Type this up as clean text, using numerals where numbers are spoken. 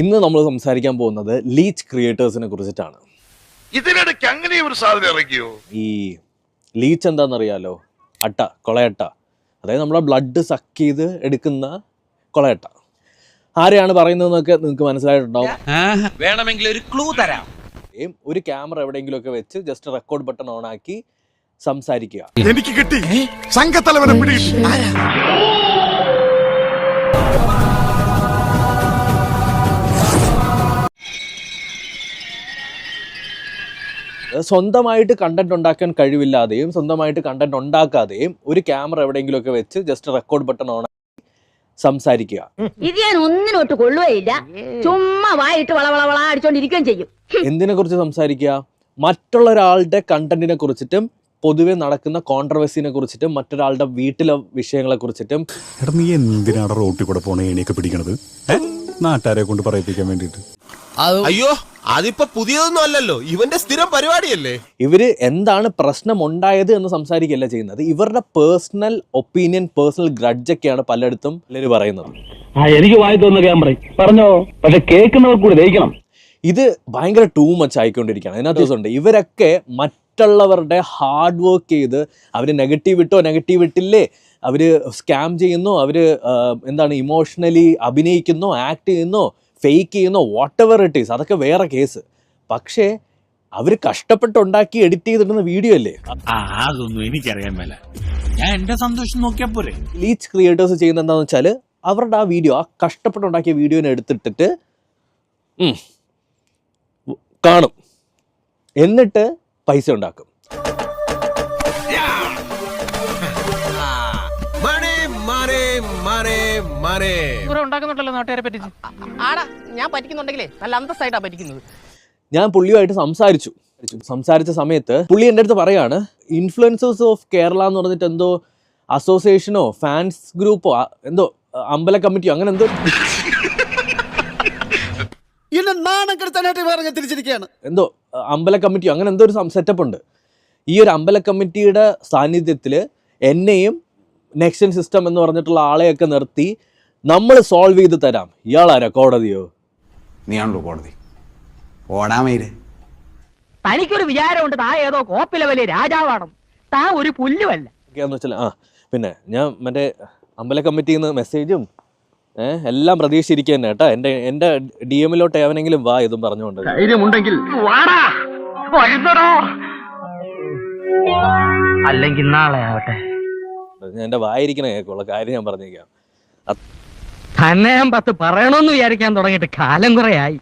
ഇന്ന് നമ്മൾ സംസാരിക്കാൻ പോകുന്നത് ലീച്ച് ക്രിയേറ്റേഴ്സിനെ കുറിച്ചിട്ടാണ്. ഇതിനിടയ്ക്ക് അങ്ങനെ ഒരു സാധ്യത ഇറക്കിയോ? ഈ ലീച്ച് എന്താണെന്നറിയാലോ? കൊളയട്ട, അതായത് നമ്മുടെ ബ്ലഡ് സക്ക് ചെയ്ത് എടുക്കുന്ന കൊളയട്ട. ആരെയാണ് പറയുന്നതെന്നൊക്കെ നിങ്ങൾക്ക് മനസ്സിലായിട്ടുണ്ടാവും. വേണമെങ്കിൽ ഒരു ക്ലൂ തരാം. ഒരു ക്യാമറ എവിടെയെങ്കിലും ഒക്കെ വെച്ച് ജസ്റ്റ് റെക്കോർഡ് ബട്ടൺ ഓൺ ആക്കി സംസാരിക്കുക. എനിക്ക് കിട്ടി, സംഘത്തലവനെ പിടികിട്ടി. സ്വന്തമായിട്ട് കണ്ടന്റ് ഉണ്ടാക്കാൻ കഴിവില്ലാതെയും സ്വന്തമായിട്ട് കണ്ടന്റ് ഉണ്ടാക്കാതെയും ഒരു ക്യാമറ എവിടെയെങ്കിലും ഒക്കെ വെച്ച് ജസ്റ്റ് റെക്കോർഡ് ബട്ടൺ ഓൺ സംസാരിക്കുക. ഇത് ഞാൻ ഒന്നിനോട്ട് കൊള്ളുകയില്ല, ചുമ്മാ വായിട്ട് വളവളവള അടിച്ചോണ്ടിരിക്കുകയും ചെയ്യും. എന്തിനെ കുറിച്ച് സംസാരിക്കുക? മറ്റുള്ള ഒരാളുടെ കണ്ടന്റിനെ കുറിച്ചിട്ടും പൊതുവെ നടക്കുന്ന കോൺട്രവേഴ്സിനെ കുറിച്ചിട്ടും മറ്റൊരാളുടെ വീട്ടിലെ വിഷയങ്ങളെ കുറിച്ചിട്ടും. നീ എന്തിനാണ് റോട്ടിൽ കൂടെ പോണ എണിയൊക്കെ പിടിക്കണത്? നാട്ടുകാരെ കൊണ്ട് പറയിപ്പിക്കാൻ വേണ്ടിട്ട്. അയ്യോ, അതിപ്പോ പുതിയതൊന്നും അല്ലല്ലോ, ഇവന്റെ സ്ഥിരം പരിപാടിയല്ലേ. ഇവര് എന്താണ് പ്രശ്നം ഉണ്ടായത് എന്ന് സംസാരിക്കുകയല്ല ചെയ്യുന്നത്. ഇവരുടെ പേഴ്സണൽ ഒപ്പീനിയൻ, പേഴ്സണൽ ഗ്രഡ്ജൊക്കെയാണ് പലയിടത്തും എല്ലാവരും പറയുന്നത്. എനിക്ക് വായി തോന്നുന്ന ക്യാമറ പറഞ്ഞോ, പക്ഷെ കേൾക്കുന്നവർ കൂടി ദഹിക്കണം. ഇത് ഭയങ്കര ടൂ മച്ച് ആയിക്കൊണ്ടിരിക്കുകയാണ്. അതിനകത്ത് ദിവസമുണ്ട് ഇവരൊക്കെ മറ്റുള്ളവരുടെ ഹാർഡ് വർക്ക് ചെയ്ത് അവർ നെഗറ്റീവ് ഇട്ടോ നെഗറ്റീവ് ഇട്ടില്ലേ, അവർ സ്കാം ചെയ്യുന്നു, അവർ ഇമോഷണലി അഭിനയിക്കുന്നോ, ആക്ട് ചെയ്യുന്നോ, ഫേക്ക് ചെയ്യുന്നോ, വാട്ട് എവർ ഇറ്റ് ഈസ്, അതൊക്കെ വേറെ കേസ്. പക്ഷേ അവർ കഷ്ടപ്പെട്ടുണ്ടാക്കി എഡിറ്റ് ചെയ്തിടുന്ന വീഡിയോ അല്ലേ? അതൊന്നും എനിക്കറിയാൻ മേല, ഞാൻ എന്റെ സന്തോഷം നോക്കിയാ പോരെ. ലീച്ച് ക്രിയേറ്റേഴ്സ് ചെയ്യുന്നത് എന്താണെന്ന് വെച്ചാൽ അവരുടെ ആ വീഡിയോ, ആ കഷ്ടപ്പെട്ടുണ്ടാക്കിയ വീഡിയോനെ എടുത്തിട്ടിട്ട് കാണും, എന്നിട്ട് പൈസ ഉണ്ടാക്കും. ഉണ്ടാക്കുന്നുണ്ടല്ലോ നാട്ടുകാരെ പറ്റിച്ച്. ആടാ, ഞാൻ പറ്റിക്കുന്നുണ്ടെങ്കിലേ നല്ല അന്തസ്സായിട്ടാ പറ്റിക്കുന്നത്. ഞാൻ പുള്ളിയുമായിട്ട് സംസാരിച്ച സമയത്ത് പുള്ളി എൻ്റെ അടുത്ത് പറയാണ്, ഇൻഫ്ലുവൻസേഴ്സ് ഓഫ് കേരള എന്ന് പറഞ്ഞിട്ട് എന്തോ അസോസിയേഷനോ ഫാൻസ് ഗ്രൂപ്പോ എന്തോ അമ്പല കമ്മിറ്റിയോ അങ്ങനെ എന്തോ എന്തോ അമ്പല കമ്മിറ്റിയോ അങ്ങനെ എന്തോ ഒരു സെറ്റപ്പ് ഉണ്ട്. ഈ ഒരു അമ്പല കമ്മിറ്റിയുടെ സാന്നിധ്യത്തിൽ എന്നെയും നെക്സ്റ്റ് സിസ്റ്റം എന്ന് പറഞ്ഞിട്ടുള്ള ആളെയൊക്കെ നിർത്തി നമ്മൾ സോൾവ് ചെയ്ത് തരാം. ഇയാളാരാ? കോടതിയോ? നീയാണല്ലോ കോടതി. ഓടാമയില് തനിക്കൊരു വിചാരമുണ്ട്, താ ഏതോ കോപ്പിലെ വലിയ രാജാവാണ്, താ ഒരു പുല്ലുമല്ല. വെച്ചാൽ പിന്നെ ഞാൻ മറ്റേ അമ്പല കമ്മിറ്റിയിൽ നിന്ന് മെസ്സേജും എല്ലാം പ്രതീക്ഷിച്ചിരിക്കുക തന്നെ കേട്ടോ. എൻ്റെ DM-ലോട്ട് എവനെങ്കിലും വാ ഇതും പറഞ്ഞുകൊണ്ട്. ധൈര്യമുണ്ടെങ്കിൽ അല്ലെങ്കിൽ നാളെ ആവട്ടെ. ഞാൻ എൻ്റെ വായിരിക്കണ കേൾക്കുള്ള കാര്യം ഞാൻ പറഞ്ഞേക്കാം. തന്നെ ഞാൻ 10 പറയണമെന്ന് വിചാരിക്കാൻ തുടങ്ങിയിട്ട് കാലം കുറയായി.